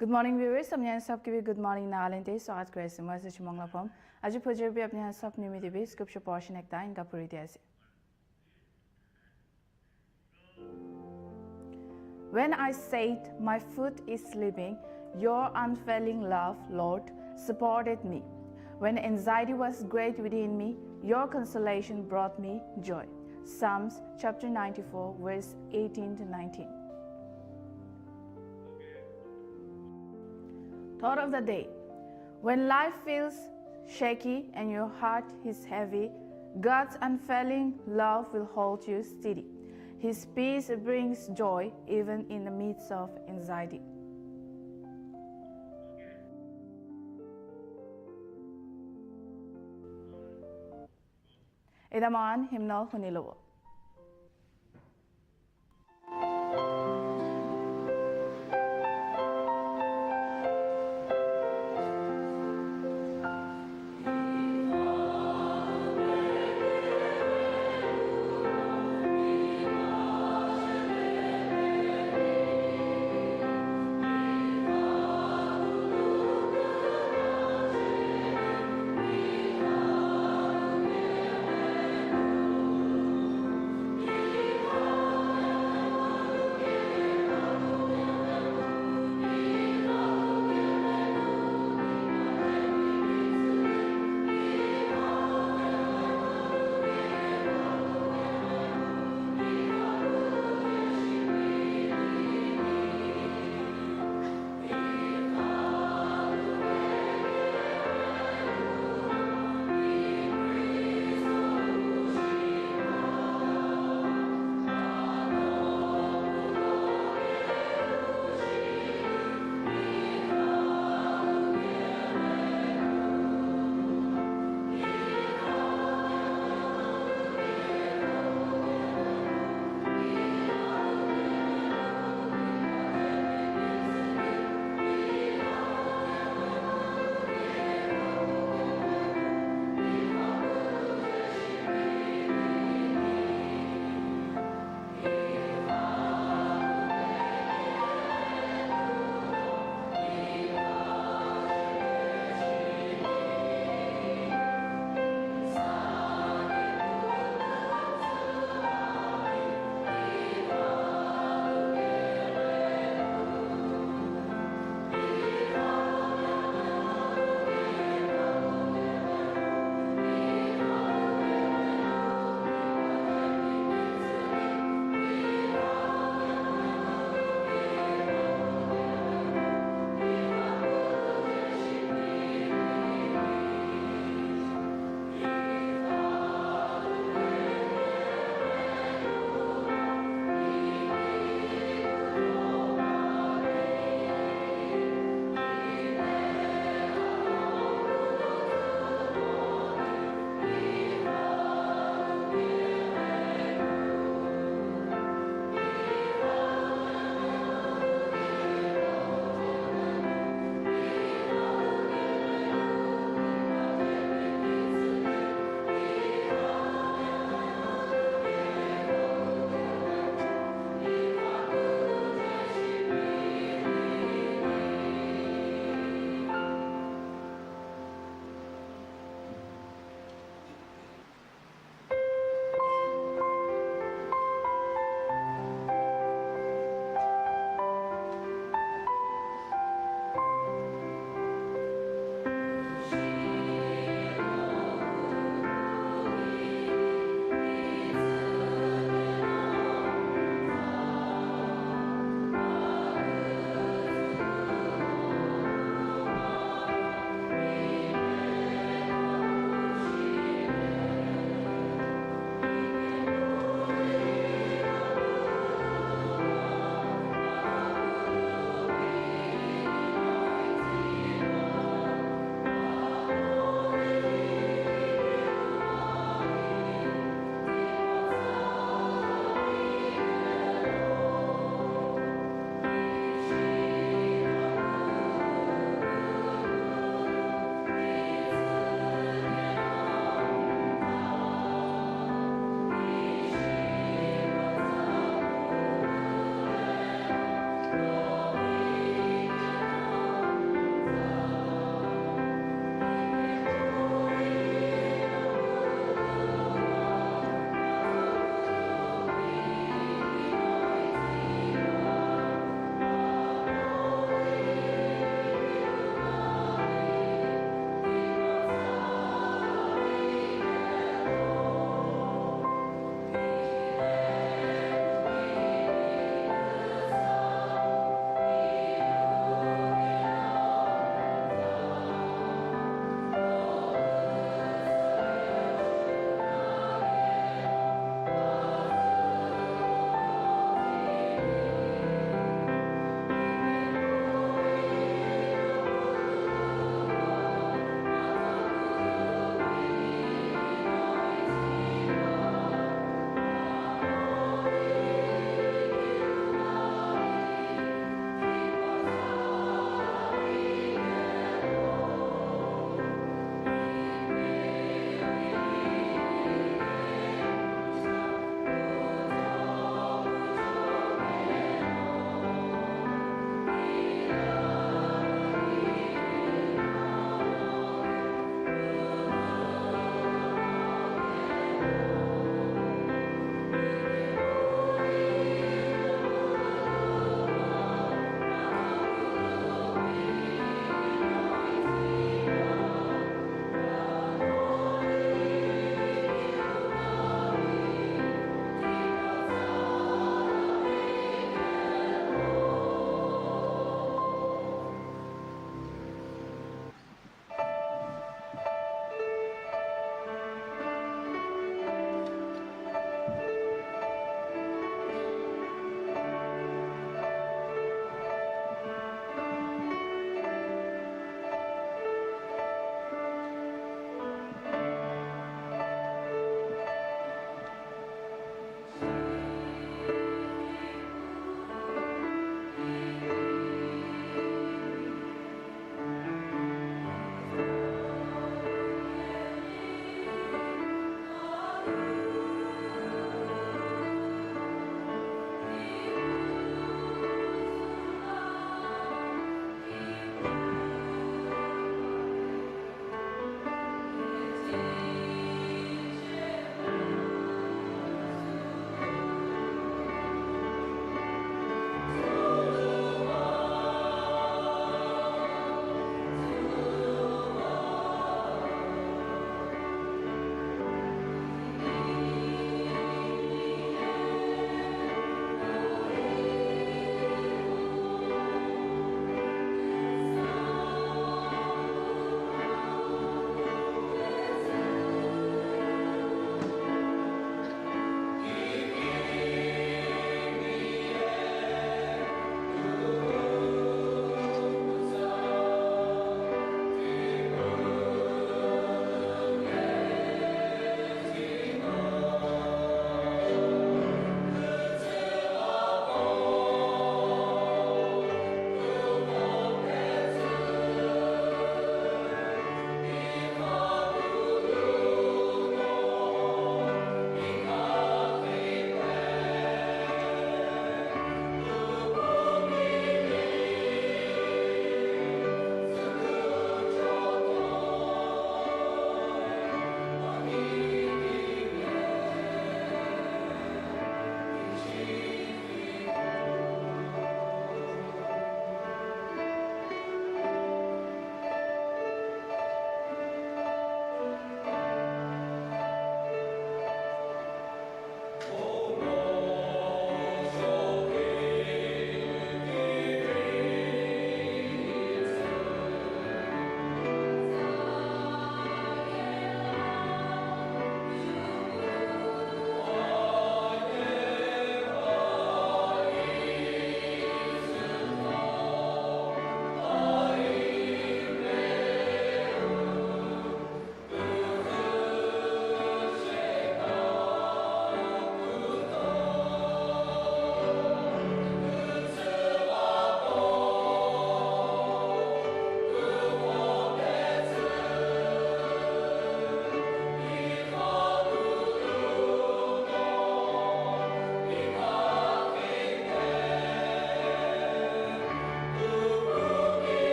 Good morning viewers, I'm Nltv Goodmorning Nagaland स्वागत करे से मैं चुमंगला फम आज फजर भी अपने सब निमित्त भी स्क्रिप्चर पोर्शन एक टाइम का पूरी दिया से When I said my foot is slipping, your unfailing love, Lord, supported me. When anxiety was great within me, your consolation brought me joy. Psalms chapter 94 verse 18 to 19. Thought of the day. When life feels shaky and your heart is heavy, God's unfailing love will hold you steady. His peace brings joy even in the midst of anxiety. Idaman hymnal hunilowo.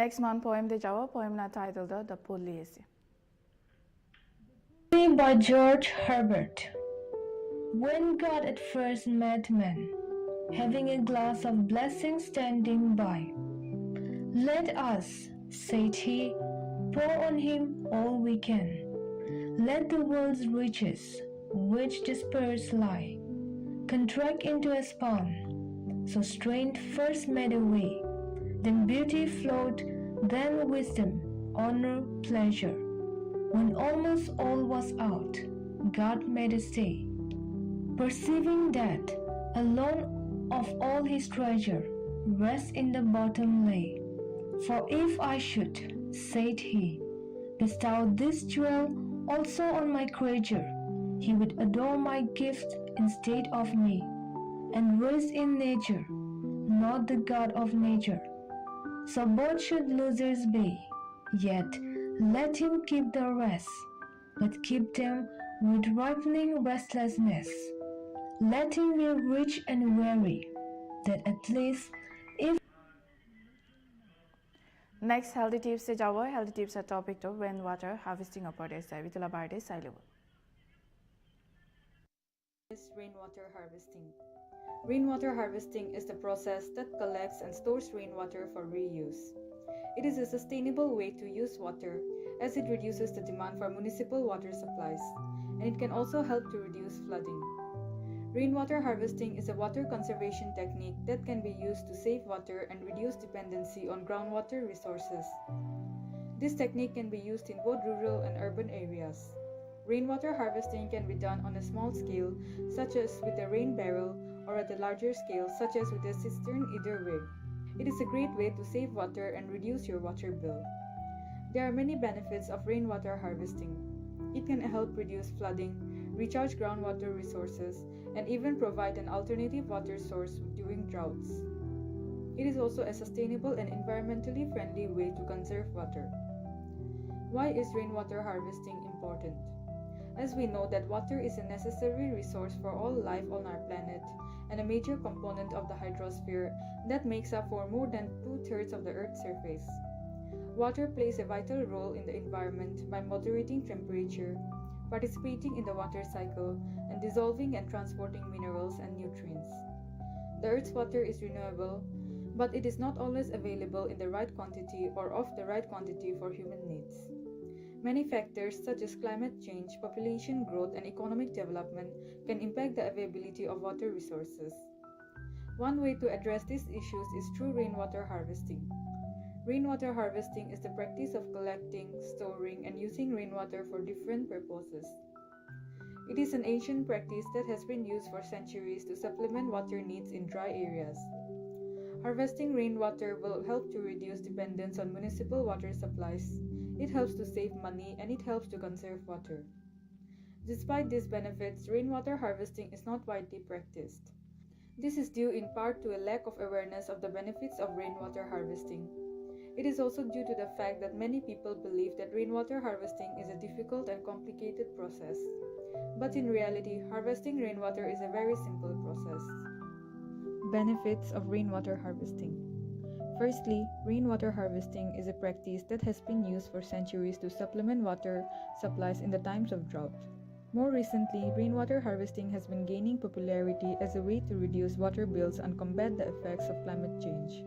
Next month poem te jawa poem na title the Poli ase. By George Herbert. When God at first met man, having a glass of blessing standing by, let us, said he, pour on him all we can. Let the world's riches, which dispersed lie, contract into a span. So strength first made a way, then beauty flowed, then wisdom, honor, pleasure. When almost all was out, God made a stay, perceiving that alone of all his treasure, rest in the bottom lay. For if I should, said he, bestow this jewel also on my creature, he would adore my gift instead of me, and rest in nature, not the God of nature. So both should losers be, yet let him keep the rest, but keep them with ripening restlessness. Let him be rich and weary, that at least if Next healthy tips te jawa healthy tips a topic to rainwater harvesting opportunities vitula barte sailebu. Rainwater harvesting. Rainwater harvesting is the process that collects and stores rainwater for reuse. It is a sustainable way to use water as it reduces the demand for municipal water supplies, and it can also help to reduce flooding. Rainwater harvesting is a water conservation technique that can be used to save water and reduce dependency on groundwater resources. This technique can be used in both rural and urban areas. Rainwater harvesting can be done on a small scale, such as with a rain barrel, or at a larger scale, such as with a cistern, either way. It is a great way to save water and reduce your water bill. There are many benefits of rainwater harvesting. It can help reduce flooding, recharge groundwater resources, and even provide an alternative water source during droughts. It is also a sustainable and environmentally friendly way to conserve water. Why is rainwater harvesting important? As we know that water is a necessary resource for all life on our planet and a major component of the hydrosphere that makes up for more than 2/3 of the Earth's surface. Water plays a vital role in the environment by moderating temperature, participating in the water cycle, and dissolving and transporting minerals and nutrients. The Earth's water is renewable, but it is not always available in the right quantity or of the right quantity for human needs. Many factors such as climate change, population growth, and economic development can impact the availability of water resources. One way to address these issues is through rainwater harvesting. Rainwater harvesting is the practice of collecting, storing, and using rainwater for different purposes. It is an ancient practice that has been used for centuries to supplement water needs in dry areas. Harvesting rainwater will help to reduce dependence on municipal water supplies. It helps to save money and it helps to conserve water. Despite these benefits, rainwater harvesting is not widely practiced. This is due in part to a lack of awareness of the benefits of rainwater harvesting. It is also due to the fact that many people believe that rainwater harvesting is a difficult and complicated process. But in reality, harvesting rainwater is a very simple process. Benefits of rainwater harvesting. Firstly, rainwater harvesting is a practice that has been used for centuries to supplement water supplies in the times of drought. More recently, rainwater harvesting has been gaining popularity as a way to reduce water bills and combat the effects of climate change.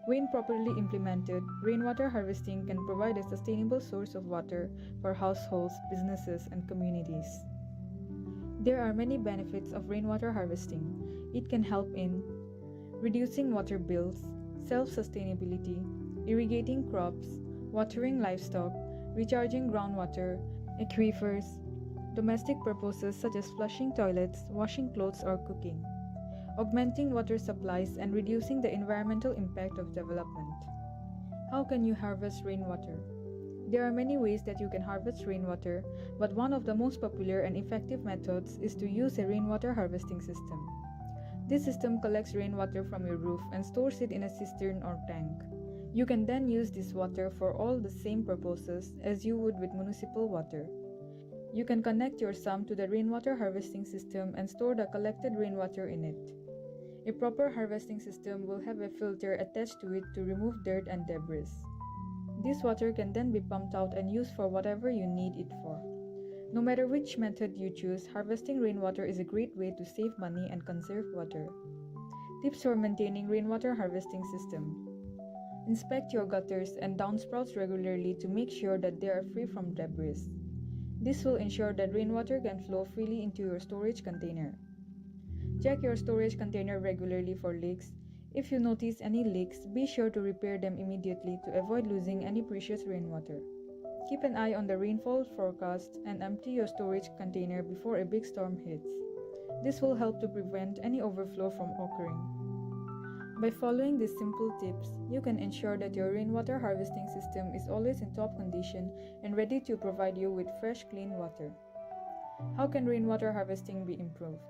When properly implemented, rainwater harvesting can provide a sustainable source of water for households, businesses, and communities. There are many benefits of rainwater harvesting. It can help in reducing water bills, self-sustainability, irrigating crops, watering livestock, recharging groundwater, aquifers, domestic purposes such as flushing toilets, washing clothes, or cooking, augmenting water supplies, and reducing the environmental impact of development. How can you harvest rainwater? There are many ways that you can harvest rainwater, but one of the most popular and effective methods is to use a rainwater harvesting system. This system collects rainwater from your roof and stores it in a cistern or tank. You can then use this water for all the same purposes as you would with municipal water. You can connect your sump to the rainwater harvesting system and store the collected rainwater in it. A proper harvesting system will have a filter attached to it to remove dirt and debris. This water can then be pumped out and used for whatever you need it for. No matter which method you choose, harvesting rainwater is a great way to save money and conserve water. Tips for maintaining rainwater harvesting system. Inspect your gutters and downspouts regularly to make sure that they are free from debris. This will ensure that rainwater can flow freely into your storage container. Check your storage container regularly for leaks. If you notice any leaks, be sure to repair them immediately to avoid losing any precious rainwater. Keep an eye on the rainfall forecast and empty your storage container before a big storm hits. This will help to prevent any overflow from occurring. By following these simple tips, you can ensure that your rainwater harvesting system is always in top condition and ready to provide you with fresh, clean water. How can rainwater harvesting be improved?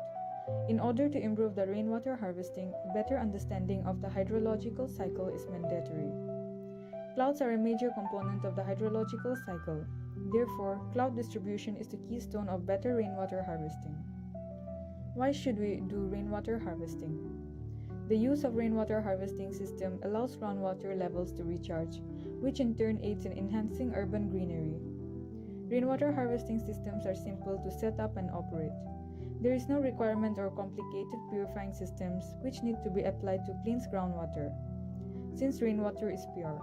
In order to improve the rainwater harvesting, a better understanding of the hydrological cycle is mandatory. Clouds are a major component of the hydrological cycle. Therefore, cloud distribution is the keystone of better rainwater harvesting. Why should we do rainwater harvesting? The use of rainwater harvesting system allows groundwater levels to recharge, which in turn aids in enhancing urban greenery. Rainwater harvesting systems are simple to set up and operate. There is no requirement or complicated purifying systems which need to be applied to cleanse groundwater, since rainwater is pure.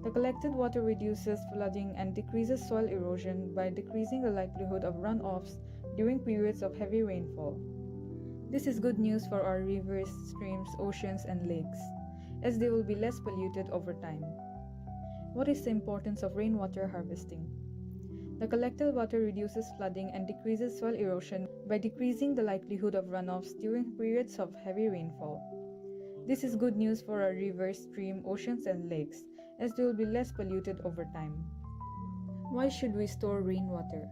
The collected water reduces flooding and decreases soil erosion by decreasing the likelihood of runoffs during periods of heavy rainfall. This is good news for our rivers, streams, oceans, and lakes, as they will be less polluted over time. What is the importance of rainwater harvesting? The collected water reduces flooding and decreases soil erosion by decreasing the likelihood of runoffs during periods of heavy rainfall. This is good news for our rivers, streams, oceans, and lakes, as they will be less polluted over time. Why should we store rainwater?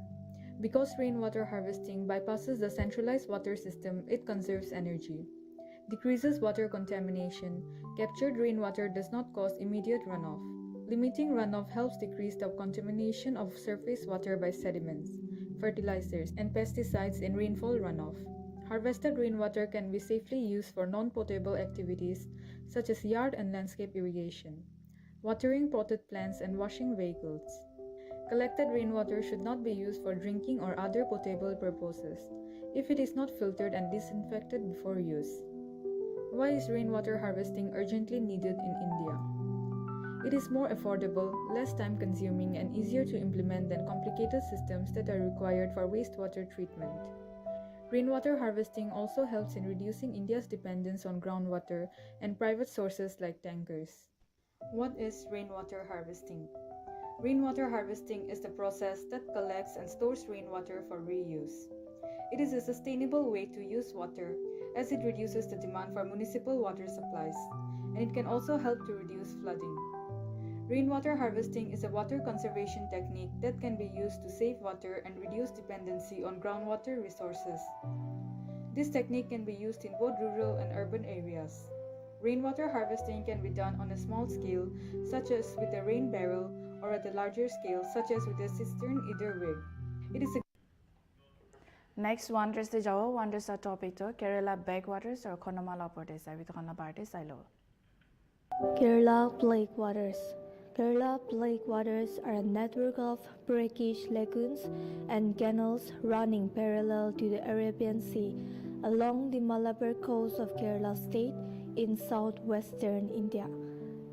Because rainwater harvesting bypasses the centralized water system, it conserves energy, decreases water contamination. Captured rainwater does not cause immediate runoff. Limiting runoff helps decrease the contamination of surface water by sediments, fertilizers, and pesticides in rainfall runoff. Harvested rainwater can be safely used for non-potable activities such as yard and landscape irrigation, watering potted plants, and washing vehicles. Collected rainwater should not be used for drinking or other potable purposes if it is not filtered and disinfected before use. Why is rainwater harvesting urgently needed in India? It is more affordable, less time-consuming, and easier to implement than complicated systems that are required for wastewater treatment. Rainwater harvesting also helps in reducing India's dependence on groundwater and private sources like tankers. What is rainwater harvesting? Rainwater harvesting is the process that collects and stores rainwater for reuse. It is a sustainable way to use water as it reduces the demand for municipal water supplies, and it can also help to reduce flooding. Rainwater harvesting is a water conservation technique that can be used to save water and reduce dependency on groundwater resources. This technique can be used in both rural and urban areas. Rainwater harvesting can be done on a small scale, such as with a rain barrel, or at a larger scale, such as with a cistern, either way. It is a Next wonders the Jawa wonders a topic to Kerala backwaters or Konamala Portes. I will talk about this. Kerala breakwaters. Kerala breakwaters are a network of brackish lagoons and canals running parallel to the Arabian Sea along the Malabar coast of Kerala state in southwestern India.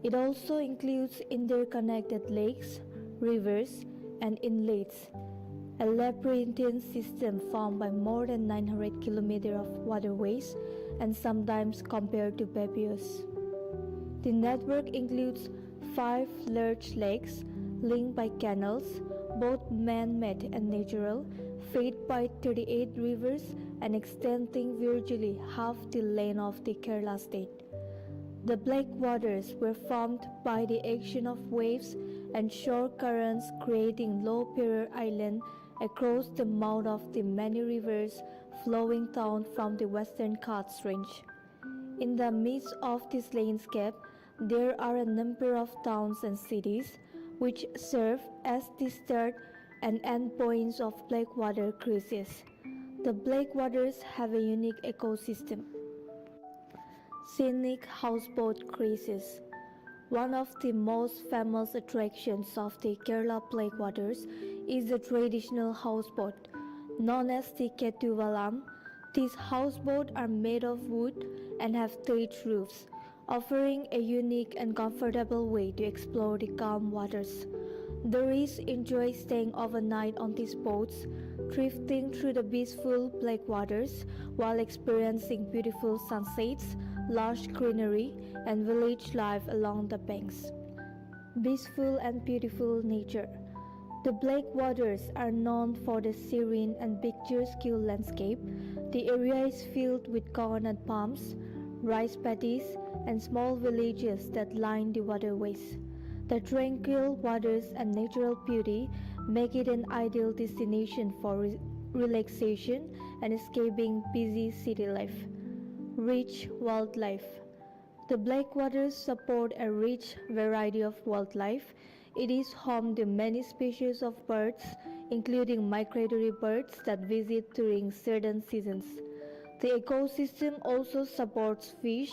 It also includes interconnected lakes, rivers, and inlets, a labyrinthine system formed by more than 900 kilometers of waterways and sometimes compared to babbies. The network includes 5 large lakes linked by canals, both man-made and natural, fed by 38 rivers and extending virtually half the length of the Kerala state. The breakwaters were formed by the action of waves and shore currents creating low barrier island across the mouth of the many rivers flowing down from the western Ghats range. In the midst of this landscape, there are a number of towns and cities which serve as the start and end points of breakwater cruises. The breakwaters have a unique ecosystem. Scenic houseboat cruises. One of the most famous attractions of the Kerala Blackwaters is the traditional houseboat, known as the Ketuvalam. These houseboats are made of wood and have thatched roofs, offering a unique and comfortable way to explore the calm waters. The rich enjoy staying overnight on these boats, drifting through the peaceful black waters while experiencing beautiful sunsets, lush greenery, and village life along the banks. Peaceful and beautiful nature. The black waters are known for the serene and picturesque landscape. The area is filled with coconut palms, rice paddies, and small villages that line the waterways. The tranquil waters and natural beauty make it an ideal destination for relaxation and escaping busy city life. Rich wildlife. The Blackwaters support a rich variety of wildlife. It is home to many species of birds, including migratory birds that visit during certain seasons. The ecosystem also supports fish,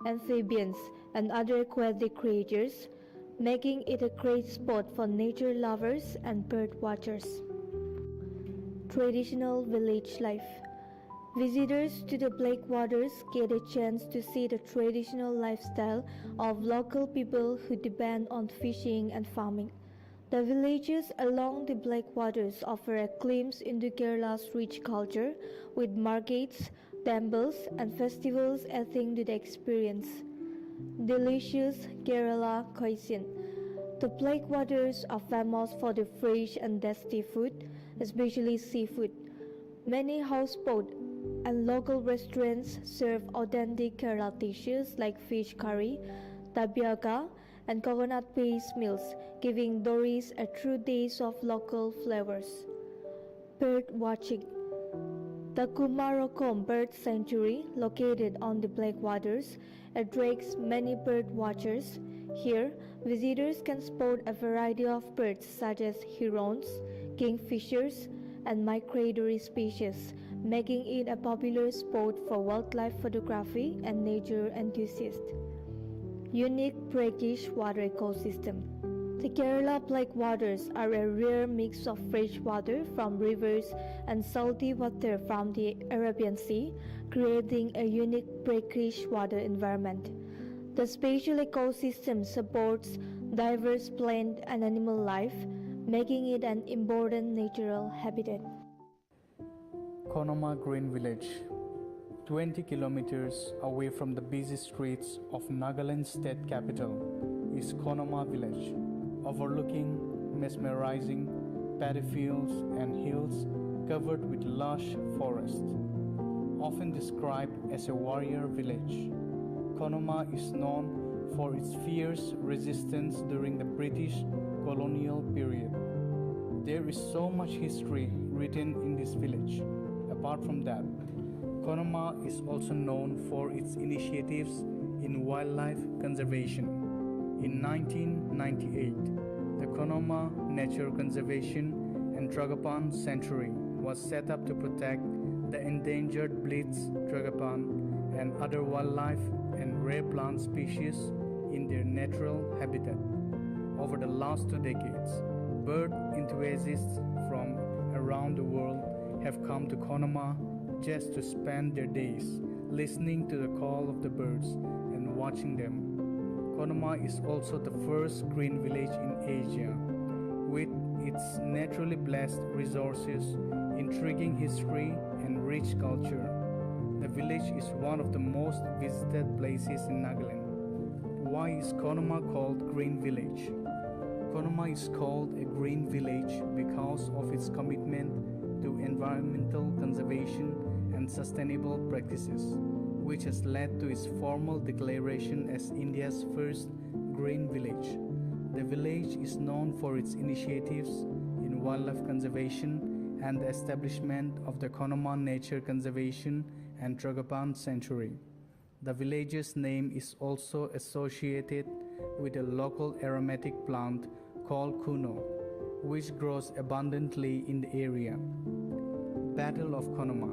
amphibians, and other aquatic creatures, making it a great spot for nature lovers and bird watchers. Traditional village life. Visitors to the Blackwaters get a chance to see the traditional lifestyle of local people who depend on fishing and farming. The villages along the Blackwaters offer a glimpse into Kerala's rich culture, with markets, temples, and festivals adding to the experience. Delicious Kerala cuisine. The Blackwaters are famous for the fresh and tasty food, especially seafood. Many houseboat and local restaurants serve authentic Kerala dishes like fish curry, tapioca, and coconut-based meals, giving tourists a true taste of local flavors. Bird watching. The Kumarokom Bird Sanctuary, located on the Blackwaters, attracts many bird watchers. Here, visitors can spot a variety of birds such as herons, kingfishers, and migratory species, making it a popular spot for wildlife photography and nature enthusiasts. Unique brackish water ecosystem. The Kerala Blackwaters are a rare mix of fresh water from rivers and salty water from the Arabian Sea, creating a unique brackish water environment. The spatial ecosystem supports diverse plant and animal life, making it an important natural habitat. Konoma Green Village, 20 kilometers away from the busy streets of Nagaland's state capital, is Konoma Village, overlooking mesmerizing paddy fields and hills covered with lush forest. Often described as a warrior village, Konoma is known for its fierce resistance during the British colonial period. There is so much history written in this village. Apart from that, Konoma is also known for its initiatives in wildlife conservation. In 1998, the Konoma Nature Conservation and Tragapan Sanctuary was set up to protect the endangered Blitz tragapan and other wildlife and rare plant species in their natural habitat. Over the last 2 decades, bird enthusiasts from around the world have come to Konoma just to spend their days listening to the call of the birds and watching them. Konoma is also the first green village in Asia. With its naturally blessed resources, intriguing history, and rich culture, the village is one of the most visited places in Nagaland. Why is Konoma called Green Village? Konoma is called a green village because of its commitment to environmental conservation and sustainable practices, which has led to its formal declaration as India's first green village. The village is known for its initiatives in wildlife conservation and the establishment of the Konoma Nature Conservation and Tragapan Sanctuary. The village's name is also associated with a local aromatic plant called kuno, which grows abundantly in the area. Battle of Konoma.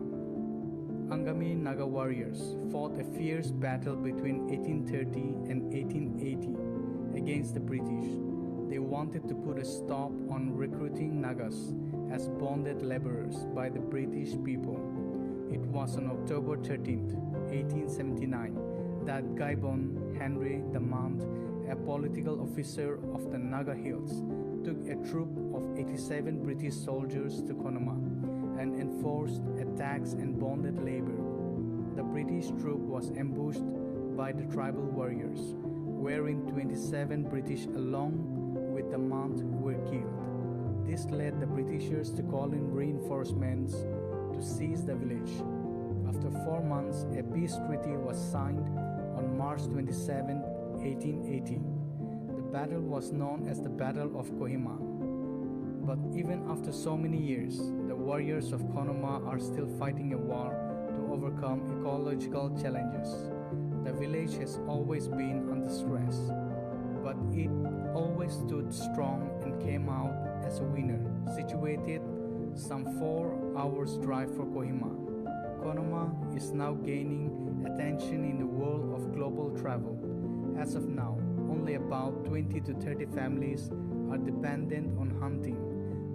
Angami Naga warriors fought a fierce battle between 1830 and 1880 against the British. They wanted to put a stop on recruiting Nagas as bonded laborers by the British people. It was on October 13, 1879, that Gaibon Henry the Mount, a political officer of the Naga Hills, took a troop of 87 British soldiers to Konoma and enforced attacks and bonded labor. The British troop was ambushed by the tribal warriors, wherein 27 British along with the Mount were killed. This led the Britishers to call in reinforcements to seize the village. After 4 months, a peace treaty was signed on March 27, 1880. The battle was known as the Battle of Kohima. But even after so many years, the warriors of Konoma are still fighting a war to overcome ecological challenges. The village has always been under stress, but it always stood strong and came out as a winner. Situated some 4 hours drive for Kohima, Konoma is now gaining attention in the world of global travel. As of now, only about 20 to 30 families are dependent on hunting,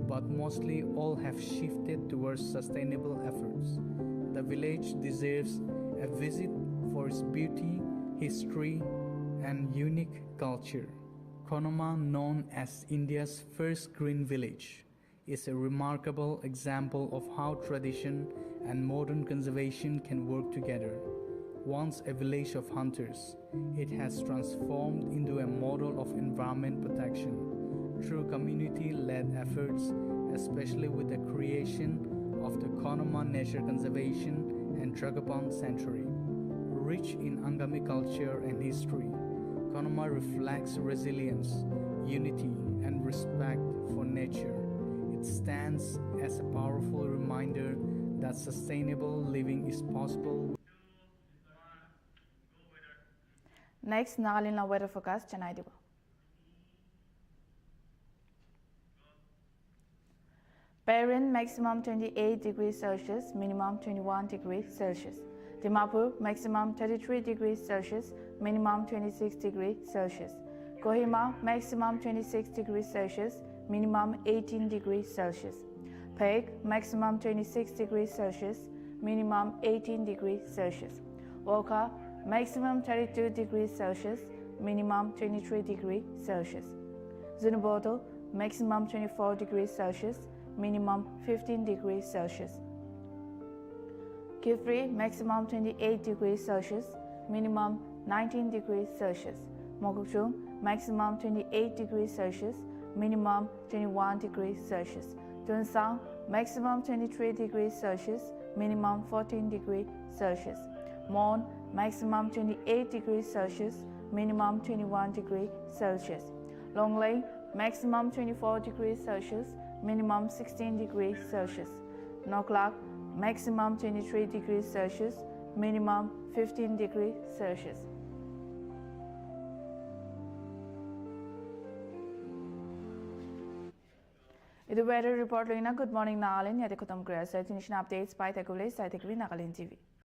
but mostly all have shifted towards sustainable efforts. The village deserves a visit for its beauty, history, and unique culture. Konoma, known as India's first green village, is a remarkable example of how tradition and modern conservation can work together. Once a village of hunters, it has transformed into a model of environment protection through community-led efforts, especially with the creation of the Konoma Nature Conservation and Dragapon Sanctuary. Rich in Angami culture and history, Konoma reflects resilience, unity, and respect for nature. It stands as a powerful reminder that sustainable living is possible. Next, Nagaland weather forecast Chennai Diba. Perin maximum 28 degrees Celsius, minimum 21 degrees Celsius. Dimapur maximum 33 degrees Celsius, minimum 26 degrees Celsius. Kohima maximum 26 degrees Celsius, minimum 18 degrees Celsius. Peg maximum 26 degrees Celsius, minimum 18 degrees Celsius. Woka maximum 32 degrees Celsius, minimum 23 degrees Celsius. Zunuboto maximum 24 degrees Celsius, minimum 15 degrees Celsius. Kifri maximum 28 degrees Celsius, minimum 19 degrees Celsius. Mokokchung maximum 28 degrees Celsius, minimum 21 degrees Celsius. Tunsang maximum 23 degrees Celsius, minimum 14 degrees Celsius. Mon maximum 28 degrees Celsius, minimum 21 degrees Celsius. Longley maximum 24 degrees Celsius, minimum 16 degrees Celsius. Noklak maximum 23 degrees Celsius, minimum 15 degrees Celsius. This weather report Good Morning Nagaland. Yade kutam kura. Updates by Nagaland TV.